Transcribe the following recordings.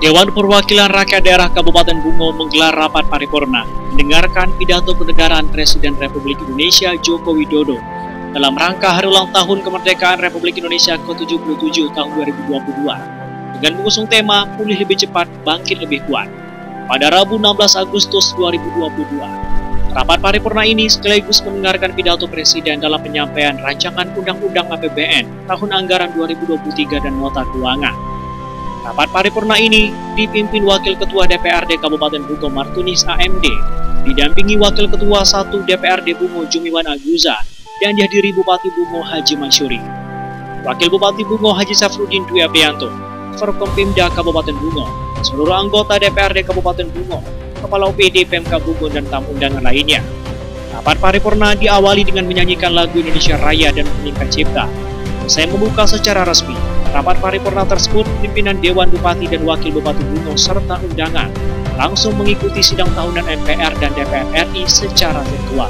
Dewan Perwakilan Rakyat Daerah Kabupaten Bungo menggelar rapat paripurna mendengarkan pidato kenegaraan Presiden Republik Indonesia Joko Widodo dalam rangka hari ulang tahun kemerdekaan Republik Indonesia ke-77 tahun 2022 dengan mengusung tema Pulih Lebih Cepat, Bangkit Lebih Kuat. Pada Rabu 16 Agustus 2022, rapat paripurna ini sekaligus mendengarkan pidato Presiden dalam penyampaian rancangan Undang-Undang APBN tahun anggaran 2023 dan nota keuangan. Rapat paripurna ini dipimpin Wakil Ketua DPRD Kabupaten Bungo Martunis AMD, didampingi Wakil Ketua 1 DPRD Bungo Jumiwan Aguza, dan dihadiri Bupati Bungo Haji Mansyuri. Wakil Bupati Bungo Haji Safruddin Dwi Aprianto, Forkompimda Kabupaten Bungo, seluruh anggota DPRD Kabupaten Bungo, Kepala OPD Pemka Bungo dan tamu undangan lainnya. Rapat paripurna diawali dengan menyanyikan lagu Indonesia Raya dan Meningkat Cipta. Usai membuka secara resmi, rapat paripurna tersebut pimpinan Dewan Bupati dan Wakil Bupati Bungo serta undangan langsung mengikuti sidang tahunan MPR dan DPR RI secara virtual.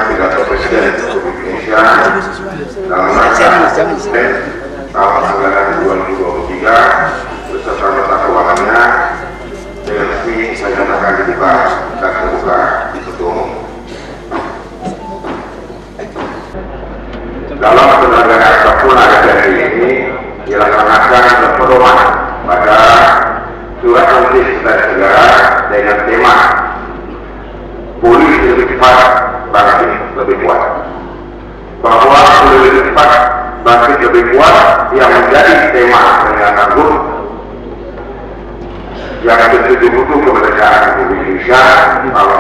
Pidato Presiden Republik Indonesia dalam rangka tahun anggaran 2023 beserta nota keuangannya dengan resmi saya nyatakan dibuka dan terbuka untuk umum. Dalam penyelenggaraan paripurna DPR ini dilaksanakan berpedoman pada surat menteri Sekretariat Negara dengan tema Pulih Lebih Cepat, Bangkit Lebih Kuat, bahwa Pulih Lebih Cepat, Bangkit Lebih Kuat yang menjadi tema dengan anggun yang ke-77 kemerdekaan Republik Indonesia tahun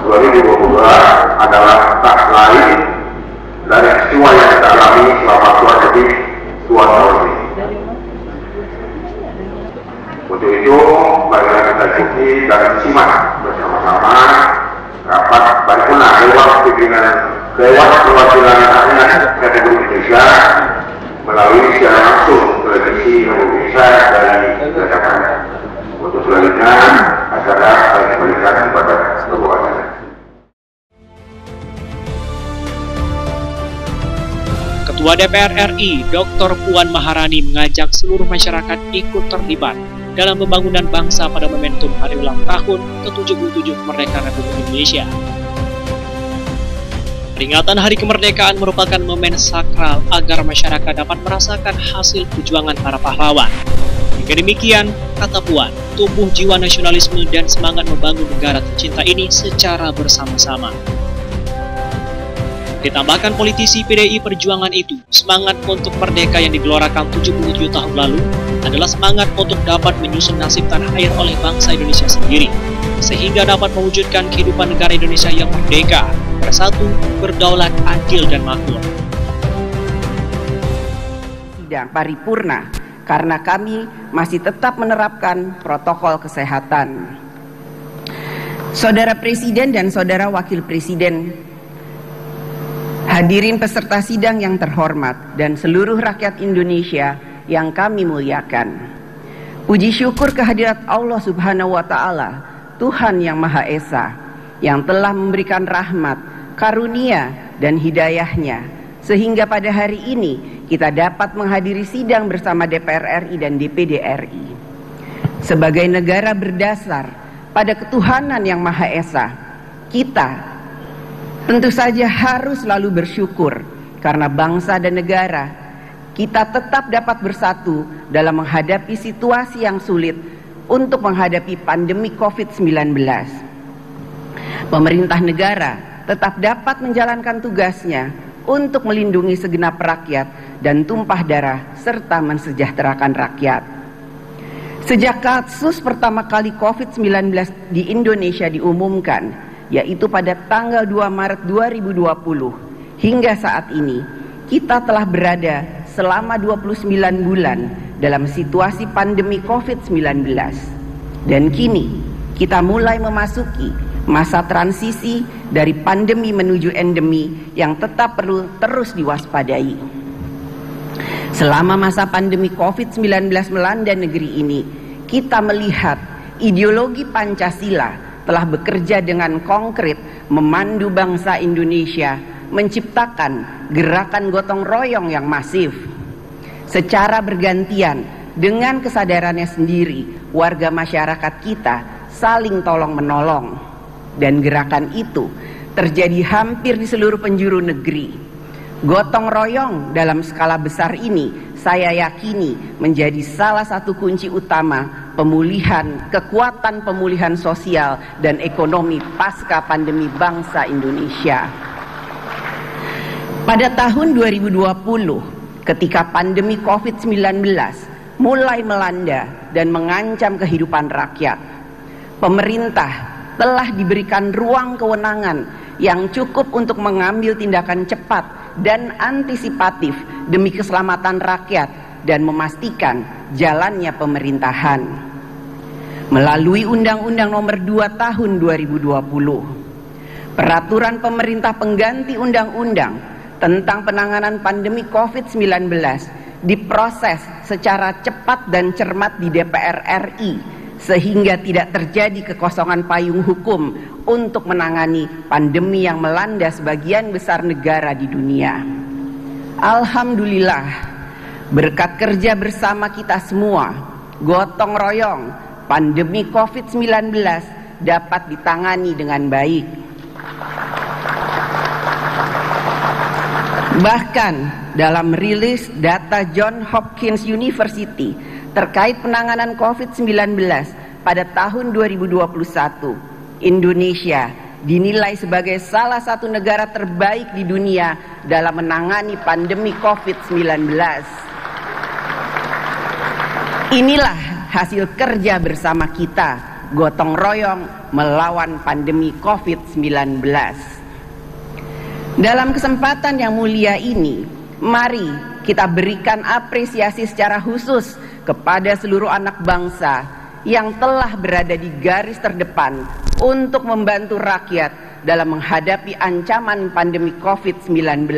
2022 adalah tak lain dari peristiwa yang kita alami selama kurang lebih 2 tahun ini. Untuk itu, marilah kita ikuti dan simak bersama-sama rapat paripurna Dewan Pimpinan Dewan Perwakilan Rakyat Republik Indonesia melalui siaran langsung televisi Republik Indonesia dari Jakarta. Untuk selanjutnya acara saya kembalikan kepada Ketua Acara. Ketua DPR RI, Dr. Puan Maharani mengajak seluruh masyarakat ikut terlibat dalam pembangunan bangsa pada momentum hari ulang tahun ke-77 kemerdekaan Republik Indonesia. Peringatan Hari Kemerdekaan merupakan momen sakral agar masyarakat dapat merasakan hasil perjuangan para pahlawan. Hingga demikian, kata Puan, tumbuh jiwa nasionalisme dan semangat membangun negara tercinta ini secara bersama-sama. Ditambahkan politisi PDI Perjuangan itu, semangat untuk merdeka yang digelorakan 77 tahun lalu adalah semangat untuk dapat menyusun nasib tanah air oleh bangsa Indonesia sendiri, sehingga dapat mewujudkan kehidupan negara Indonesia yang merdeka, bersatu, berdaulat, adil, dan makmur. Sidang paripurna, karena kami masih tetap menerapkan protokol kesehatan. Saudara Presiden dan Saudara Wakil Presiden, hadirin peserta sidang yang terhormat dan seluruh rakyat Indonesia yang kami muliakan. Puji syukur kehadirat Allah Subhanahu wa Ta'ala, Tuhan yang Maha Esa, yang telah memberikan rahmat, karunia, dan hidayahnya, sehingga pada hari ini kita dapat menghadiri sidang bersama DPR RI dan DPD RI. Sebagai negara berdasar pada ketuhanan yang Maha Esa, kita tentu saja harus selalu bersyukur karena bangsa dan negara kita tetap dapat bersatu dalam menghadapi situasi yang sulit untuk menghadapi pandemi COVID-19. Pemerintah negara tetap dapat menjalankan tugasnya untuk melindungi segenap rakyat dan tumpah darah serta mensejahterakan rakyat. Sejak kasus pertama kali COVID-19 di Indonesia diumumkan, yaitu pada tanggal 2 Maret 2020, hingga saat ini, kita telah berada selama 29 bulan dalam situasi pandemi COVID-19. Dan kini, kita mulai memasuki masa transisi dari pandemi menuju endemi yang tetap perlu terus diwaspadai. Selama masa pandemi COVID-19 melanda negeri ini, kita melihat ideologi Pancasila telah bekerja dengan konkret memandu bangsa Indonesia menciptakan gerakan gotong royong yang masif. Secara bergantian dengan kesadarannya sendiri, warga masyarakat kita saling tolong-menolong. Dan gerakan itu terjadi hampir di seluruh penjuru negeri. Gotong royong dalam skala besar ini saya yakini menjadi salah satu kunci utama kekuatan pemulihan sosial dan ekonomi pasca pandemi bangsa Indonesia. Pada tahun 2020, ketika pandemi COVID-19 mulai melanda dan mengancam kehidupan rakyat, pemerintah telah diberikan ruang kewenangan yang cukup untuk mengambil tindakan cepat dan antisipatif demi keselamatan rakyat dan memastikan jalannya pemerintahan. Melalui Undang-Undang Nomor 2 Tahun 2020, Peraturan Pemerintah Pengganti Undang-Undang tentang Penanganan Pandemi COVID-19 diproses secara cepat dan cermat di DPR RI sehingga tidak terjadi kekosongan payung hukum untuk menangani pandemi yang melanda sebagian besar negara di dunia. Alhamdulillah, berkat kerja bersama kita semua, gotong royong, pandemi COVID-19 dapat ditangani dengan baik. Bahkan dalam rilis data Johns Hopkins University terkait penanganan COVID-19 pada tahun 2021, Indonesia dinilai sebagai salah satu negara terbaik di dunia dalam menangani pandemi COVID-19. Inilah hasil kerja bersama kita, gotong royong melawan pandemi COVID-19. Dalam kesempatan yang mulia ini, mari kita berikan apresiasi secara khusus kepada seluruh anak bangsa yang telah berada di garis terdepan untuk membantu rakyat dalam menghadapi ancaman pandemi COVID-19.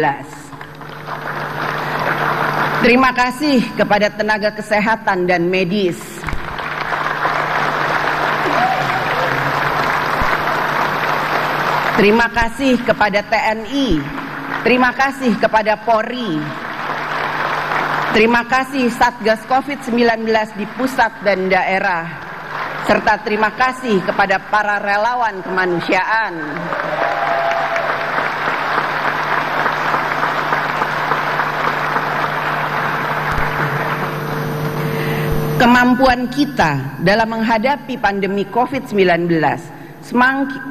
Terima kasih kepada tenaga kesehatan dan medis. Terima kasih kepada TNI. Terima kasih kepada Polri. Terima kasih Satgas COVID-19 di pusat dan daerah. Serta terima kasih kepada para relawan kemanusiaan. Kemampuan kita dalam menghadapi pandemi COVID-19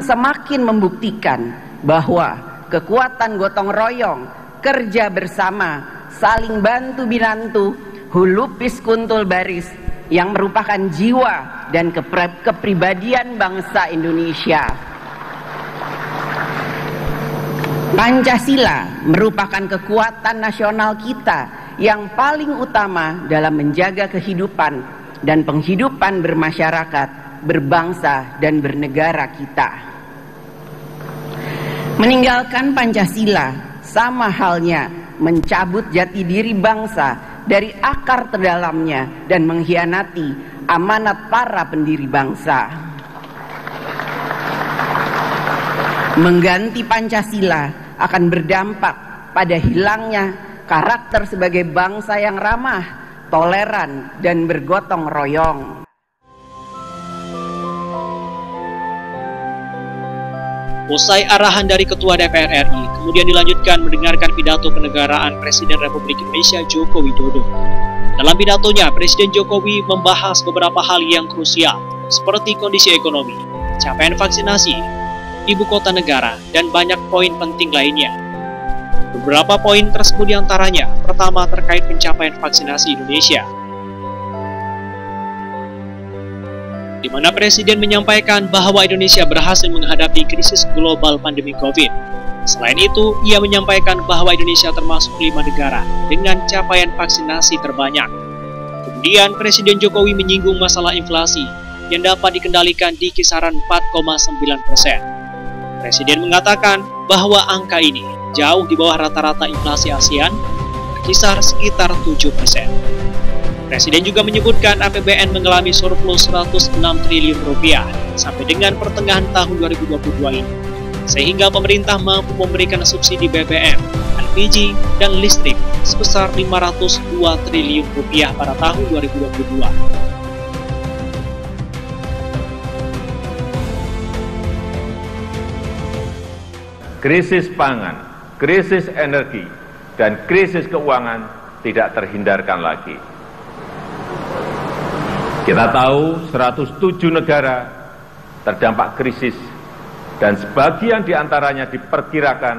semakin membuktikan bahwa kekuatan gotong royong, kerja bersama, saling bantu-binantu, hulupis kuntul baris yang merupakan jiwa dan kepribadian bangsa Indonesia. Pancasila merupakan kekuatan nasional kita yang paling utama dalam menjaga kehidupan dan penghidupan bermasyarakat, berbangsa, dan bernegara kita. Meninggalkan Pancasila sama halnya mencabut jati diri bangsa dari akar terdalamnya dan mengkhianati amanat para pendiri bangsa. Mengganti Pancasila akan berdampak pada hilangnya karakter sebagai bangsa yang ramah, toleran, dan bergotong royong. Usai arahan dari Ketua DPR RI, kemudian dilanjutkan mendengarkan pidato kenegaraan Presiden Republik Indonesia Joko Widodo. Dalam pidatonya, Presiden Jokowi membahas beberapa hal yang krusial, seperti kondisi ekonomi, capaian vaksinasi, ibu kota negara, dan banyak poin penting lainnya. Beberapa poin tersebut diantaranya, pertama terkait pencapaian vaksinasi Indonesia, di mana Presiden menyampaikan bahwa Indonesia berhasil menghadapi krisis global pandemi COVID. Selain itu, ia menyampaikan bahwa Indonesia termasuk 5 negara dengan capaian vaksinasi terbanyak. Kemudian, Presiden Jokowi menyinggung masalah inflasi yang dapat dikendalikan di kisaran 4,9%. Presiden mengatakan bahwa angka ini jauh di bawah rata-rata inflasi ASEAN, berkisar sekitar 7%. Presiden juga menyebutkan APBN mengalami surplus 106 triliun rupiah sampai dengan pertengahan tahun 2022 ini, sehingga pemerintah mampu memberikan subsidi BBM, LPG, dan listrik sebesar 502 triliun rupiah pada tahun 2022. Krisis pangan, krisis energi, dan krisis keuangan tidak terhindarkan lagi. Kita tahu 107 negara terdampak krisis dan sebagian diantaranya diperkirakan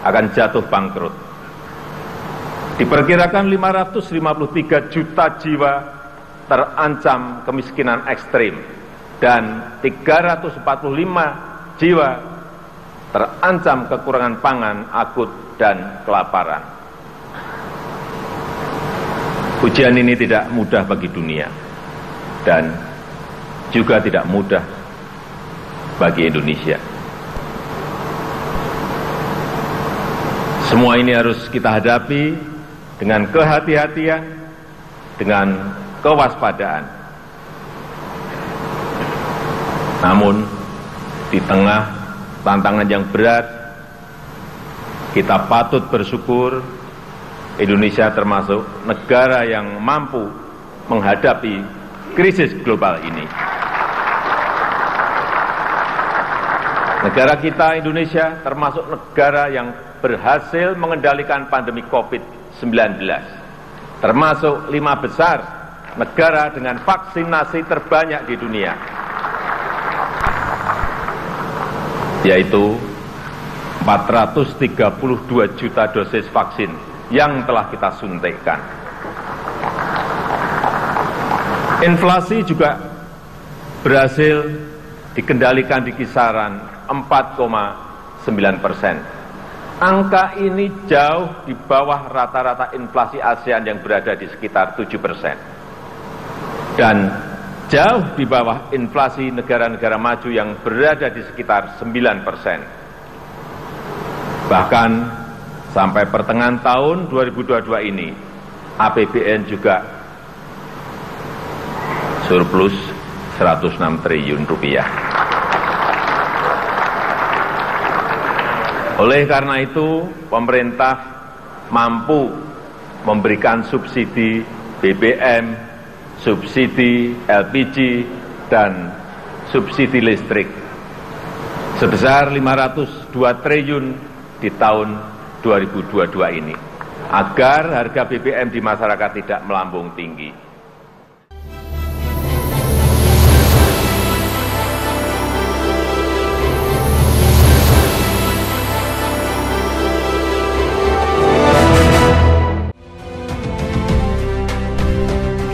akan jatuh bangkrut. Diperkirakan 553 juta jiwa terancam kemiskinan ekstrim dan 345 jiwa terancam kekurangan pangan akut dan kelaparan. Ujian ini tidak mudah bagi dunia dan juga tidak mudah bagi Indonesia. Semua ini harus kita hadapi dengan kehati-hatian, dengan kewaspadaan. Namun, di tengah tantangan yang berat, kita patut bersyukur Indonesia termasuk negara yang mampu menghadapi krisis global ini. Negara kita, Indonesia, termasuk negara yang berhasil mengendalikan pandemi COVID-19, termasuk 5 besar negara dengan vaksinasi terbanyak di dunia, yaitu 432 juta dosis vaksin yang telah kita suntikkan. Inflasi juga berhasil dikendalikan di kisaran 4,9%. Angka ini jauh di bawah rata-rata inflasi ASEAN yang berada di sekitar 7%. Dan jauh di bawah inflasi negara-negara maju yang berada di sekitar 9%. Bahkan sampai pertengahan tahun 2022 ini, APBN juga surplus 106 triliun rupiah. Oleh karena itu, pemerintah mampu memberikan subsidi BBM, subsidi LPG, dan subsidi listrik sebesar 502 triliun di tahun 2022 ini, agar harga BBM di masyarakat tidak melambung tinggi.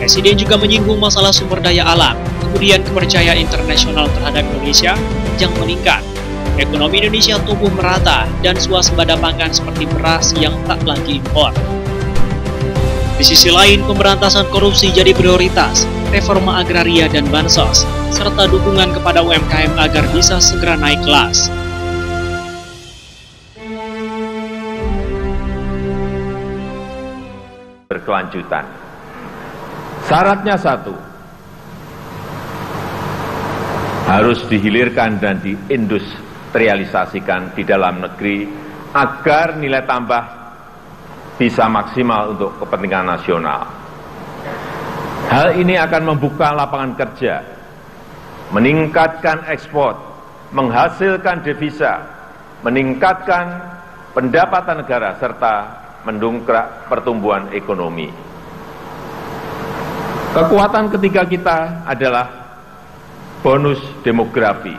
Presiden juga menyinggung masalah sumber daya alam, kemudian kepercayaan internasional terhadap Indonesia yang meningkat. Ekonomi Indonesia tumbuh merata dan swasembada pangan seperti beras yang tak lagi impor. Di sisi lain, pemberantasan korupsi jadi prioritas, reforma agraria dan bansos, serta dukungan kepada UMKM agar bisa segera naik kelas. Berkelanjutan. Syaratnya satu, harus dihilirkan dan diindustrialisasikan di dalam negeri agar nilai tambah bisa maksimal untuk kepentingan nasional. Hal ini akan membuka lapangan kerja, meningkatkan ekspor, menghasilkan devisa, meningkatkan pendapatan negara, serta mendongkrak pertumbuhan ekonomi. Kekuatan ketiga kita adalah bonus demografi.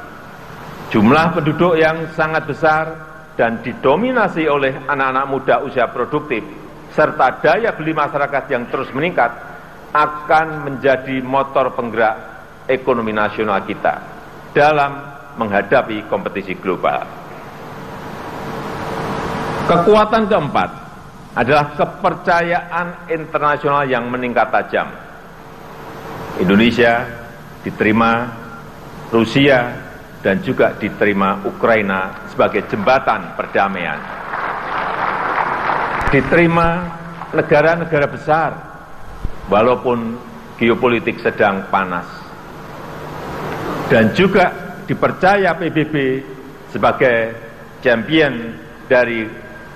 Jumlah penduduk yang sangat besar dan didominasi oleh anak-anak muda usia produktif, serta daya beli masyarakat yang terus meningkat, akan menjadi motor penggerak ekonomi nasional kita dalam menghadapi kompetisi global. Kekuatan keempat adalah kepercayaan internasional yang meningkat tajam. Indonesia diterima Rusia dan juga diterima Ukraina sebagai jembatan perdamaian. Diterima negara-negara besar walaupun geopolitik sedang panas. Dan juga dipercaya PBB sebagai champion dari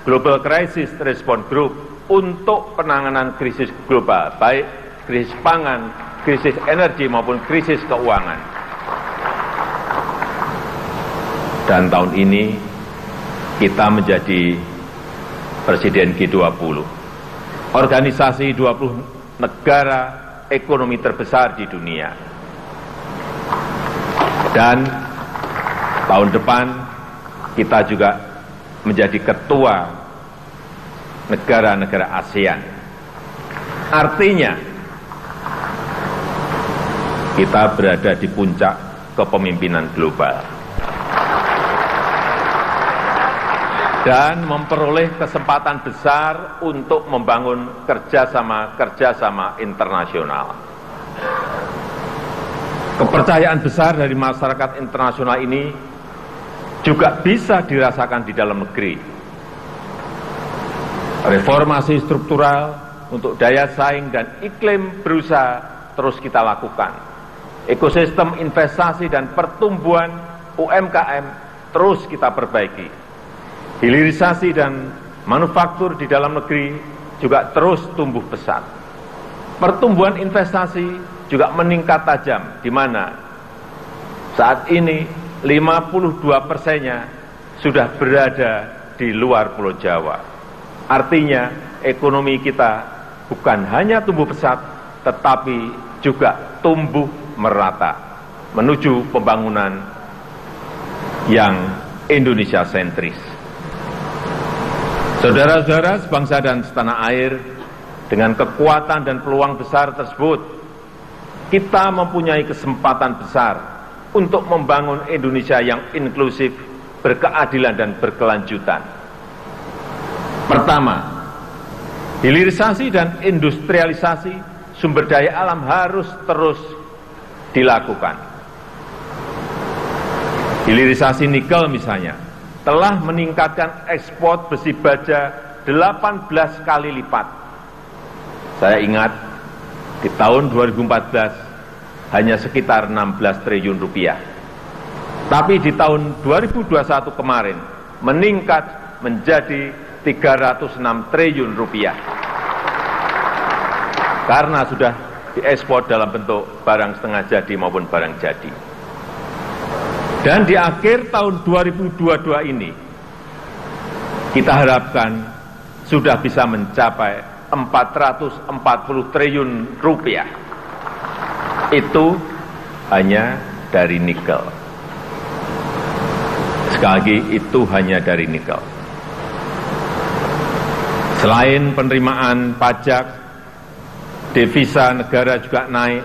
Global Crisis Response Group untuk penanganan krisis global, baik krisis pangan, krisis energi maupun krisis keuangan. Dan tahun ini kita menjadi Presiden G20, organisasi 20 negara ekonomi terbesar di dunia. Dan tahun depan kita juga menjadi ketua negara-negara ASEAN. Artinya, kita berada di puncak kepemimpinan global dan memperoleh kesempatan besar untuk membangun kerjasama internasional. Kepercayaan besar dari masyarakat internasional ini juga bisa dirasakan di dalam negeri. Reformasi struktural untuk daya saing dan iklim berusaha terus kita lakukan. Ekosistem investasi dan pertumbuhan UMKM terus kita perbaiki. Hilirisasi dan manufaktur di dalam negeri juga terus tumbuh pesat. Pertumbuhan investasi juga meningkat tajam, di mana saat ini 52%-nya sudah berada di luar Pulau Jawa. Artinya ekonomi kita bukan hanya tumbuh pesat, tetapi juga tumbuh merata menuju pembangunan yang Indonesia sentris. Saudara-saudara sebangsa dan setanah air, dengan kekuatan dan peluang besar tersebut, kita mempunyai kesempatan besar untuk membangun Indonesia yang inklusif, berkeadilan dan berkelanjutan. Pertama, hilirisasi dan industrialisasi sumber daya alam harus terus dilakukan. Hilirisasi nikel misalnya telah meningkatkan ekspor besi baja 18 kali lipat. Saya ingat di tahun 2014 hanya sekitar 16 triliun rupiah. Tapi di tahun 2021 kemarin meningkat menjadi 306 triliun rupiah. Karena sudah diekspor dalam bentuk barang setengah jadi maupun barang jadi. Dan di akhir tahun 2022 ini, kita harapkan sudah bisa mencapai 440 triliun rupiah. Itu hanya dari nikel. Sekali lagi, itu hanya dari nikel. Selain penerimaan pajak, devisa negara juga naik,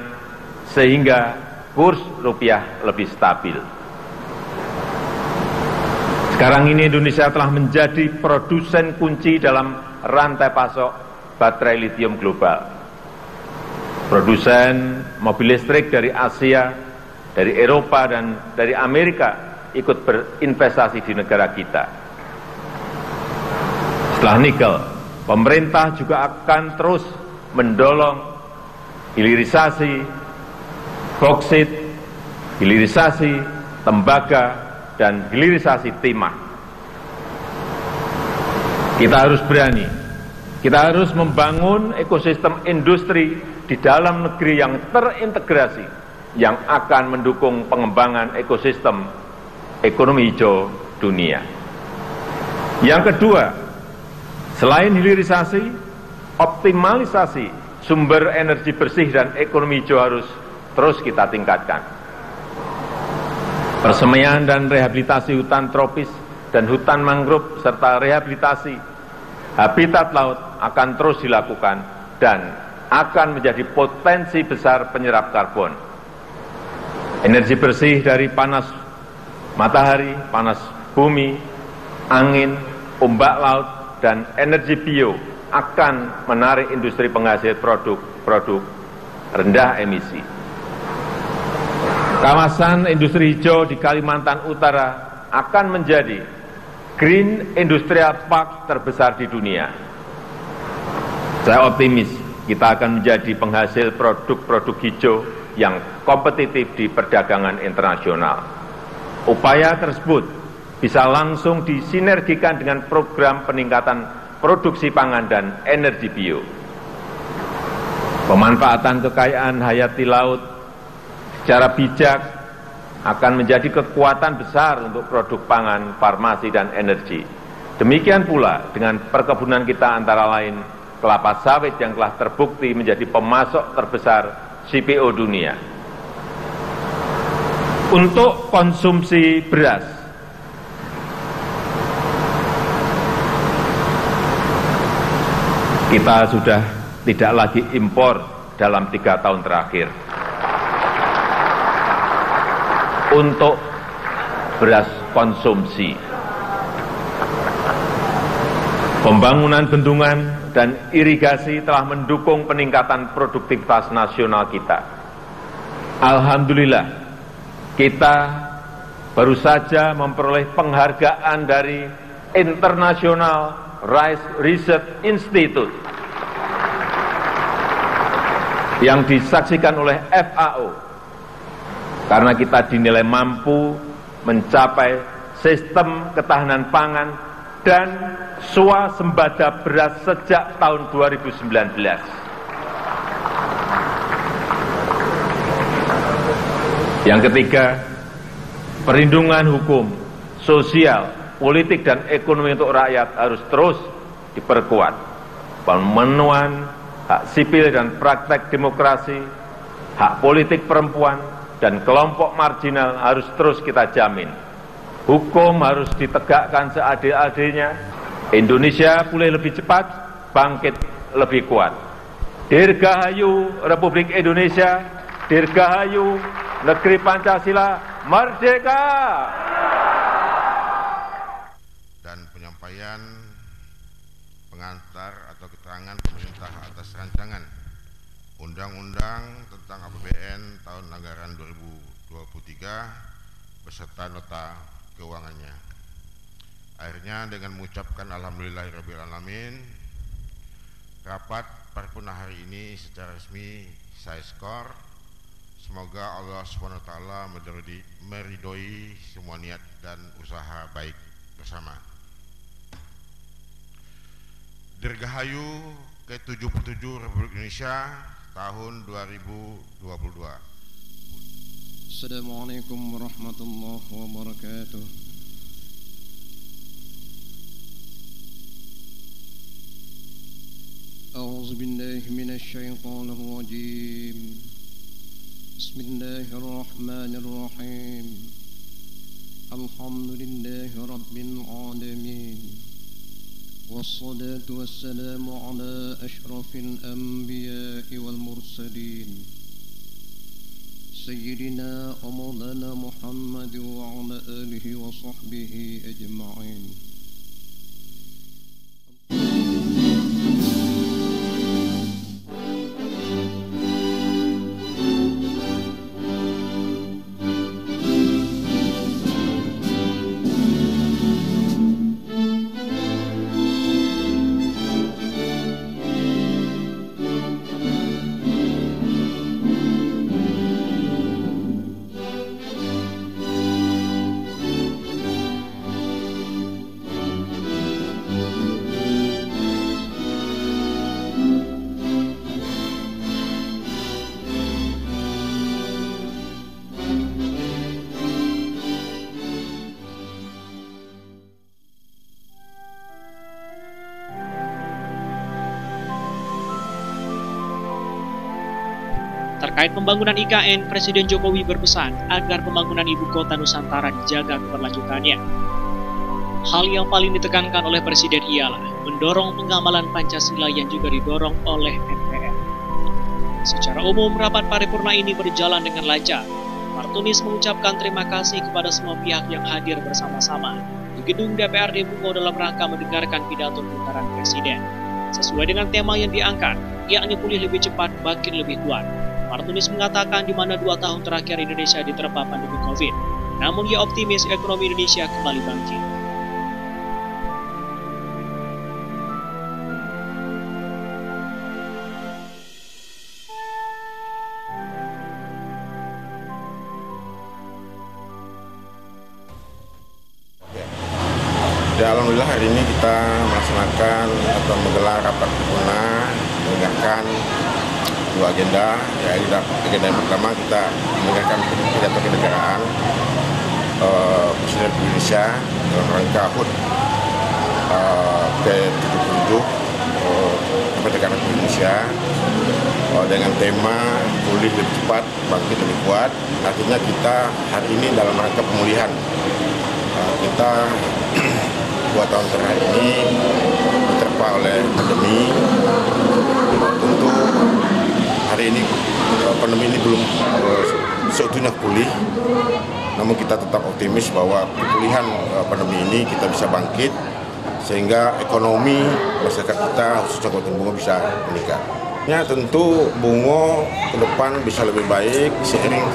sehingga kurs rupiah lebih stabil. Sekarang ini Indonesia telah menjadi produsen kunci dalam rantai pasok baterai litium global. Produsen mobil listrik dari Asia, dari Eropa, dan dari Amerika ikut berinvestasi di negara kita. Setelah nikel, pemerintah juga akan terus mendorong hilirisasi boksit, hilirisasi tembaga, dan hilirisasi timah. Kita harus berani, kita harus membangun ekosistem industri di dalam negeri yang terintegrasi, yang akan mendukung pengembangan ekosistem ekonomi hijau dunia. Yang kedua, selain hilirisasi, optimalisasi sumber energi bersih dan ekonomi hijau harus terus kita tingkatkan. Persemaian dan rehabilitasi hutan tropis dan hutan mangrove serta rehabilitasi habitat laut akan terus dilakukan dan akan menjadi potensi besar penyerap karbon. Energi bersih dari panas matahari, panas bumi, angin, ombak laut, dan energi bio akan menarik industri penghasil produk-produk rendah emisi. Kawasan industri hijau di Kalimantan Utara akan menjadi Green Industrial Park terbesar di dunia. Saya optimis kita akan menjadi penghasil produk-produk hijau yang kompetitif di perdagangan internasional. Upaya tersebut bisa langsung disinergikan dengan program peningkatan produksi pangan dan energi bio. Pemanfaatan kekayaan hayati laut secara bijak akan menjadi kekuatan besar untuk produk pangan, farmasi, dan energi. Demikian pula dengan perkebunan kita antara lain kelapa sawit yang telah terbukti menjadi pemasok terbesar CPO dunia. Untuk konsumsi beras, kita sudah tidak lagi impor dalam 3 tahun terakhir. Untuk beras konsumsi, pembangunan bendungan dan irigasi telah mendukung peningkatan produktivitas nasional kita. Alhamdulillah, kita baru saja memperoleh penghargaan dari International Rice Research Institute yang disaksikan oleh FAO karena kita dinilai mampu mencapai sistem ketahanan pangan dan swasembada beras sejak tahun 2019. Yang ketiga, perlindungan hukum, sosial, politik, dan ekonomi untuk rakyat harus terus diperkuat. Pemenuhan hak sipil dan praktek demokrasi, hak politik perempuan, dan kelompok marginal harus terus kita jamin. Hukum harus ditegakkan seadil-adilnya. Indonesia pulih lebih cepat, bangkit lebih kuat. Dirgahayu Republik Indonesia, dirgahayu Negeri Pancasila, merdeka! Dan penyampaian pengantar atau keterangan pemerintah atas rancangan Undang-Undang tentang APBN tahun anggaran 2023 beserta nota keuangannya. Akhirnya dengan mengucapkan alhamdulillahirrabbilalamin, rapat paripurna hari ini secara resmi saya skor. Semoga Allah SWT meridhoi semua niat dan usaha baik bersama. Dirgahayu ke-77 Republik Indonesia tahun 2022. Assalamualaikum warahmatullahi wabarakatuh. A'udzu billahi minasy syaithanir rajim. Bismillahirrahmanirrahim. Alhamdulillahi rabbil alamin. والصلاة والسلام على أشرف الأنبياء والمرسلين سيدنا ومولانا محمد وعلى آله وصحبه أجمعين. Terkait pembangunan IKN, Presiden Jokowi berpesan agar pembangunan ibu kota Nusantara dijaga keberlanjutannya. Hal yang paling ditekankan oleh Presiden ialah mendorong pengamalan Pancasila yang juga didorong oleh MPR. Secara umum, rapat paripurna ini berjalan dengan lancar. Martunis mengucapkan terima kasih kepada semua pihak yang hadir bersama-sama di gedung DPRD Bungo dalam rangka mendengarkan pidato putaran Presiden. Sesuai dengan tema yang diangkat, yakni pulih lebih cepat, bangkit lebih kuat. Martunis mengatakan di mana 2 tahun terakhir Indonesia diterpa pandemi COVID, namun ia optimis ekonomi Indonesia kembali bangkit. Ya, alhamdulillah hari ini kita melaksanakan atau menggelar rapat paripurna mendengarkan 2 agenda. Ya, agenda yang pertama kita mendengarkan pidato kenegaraan Presiden Indonesia dalam rangka HUT ke-77 kemerdekaan Republik Indonesia dengan tema pulih lebih cepat, bangkit lebih kuat. Artinya kita hari ini dalam rangka pemulihan. Kita 2 tahun terakhir ini diterpa oleh pandemi. Tentu hari ini pandemi ini belum seutuhnya pulih, namun kita tetap optimis bahwa pemulihan pandemi ini kita bisa bangkit sehingga ekonomi masyarakat kita khususnya Kabupaten Bungo bisa meningkat. Ya, tentu Bungo ke depan bisa lebih baik seiring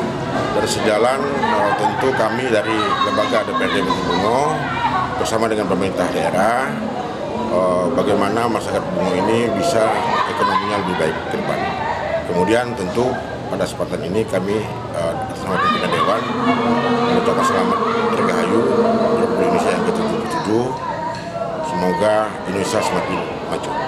dan sejalan tentu kami dari lembaga DPRD Bungo bersama dengan pemerintah daerah bagaimana masyarakat Bungo ini bisa ekonominya lebih baik ke depan. Kemudian tentu pada kesempatan ini kami bersama pimpinan Dewan mengucapkan selamat Dirgahayu Republik Indonesia yang ke-77. Semoga Indonesia semakin maju.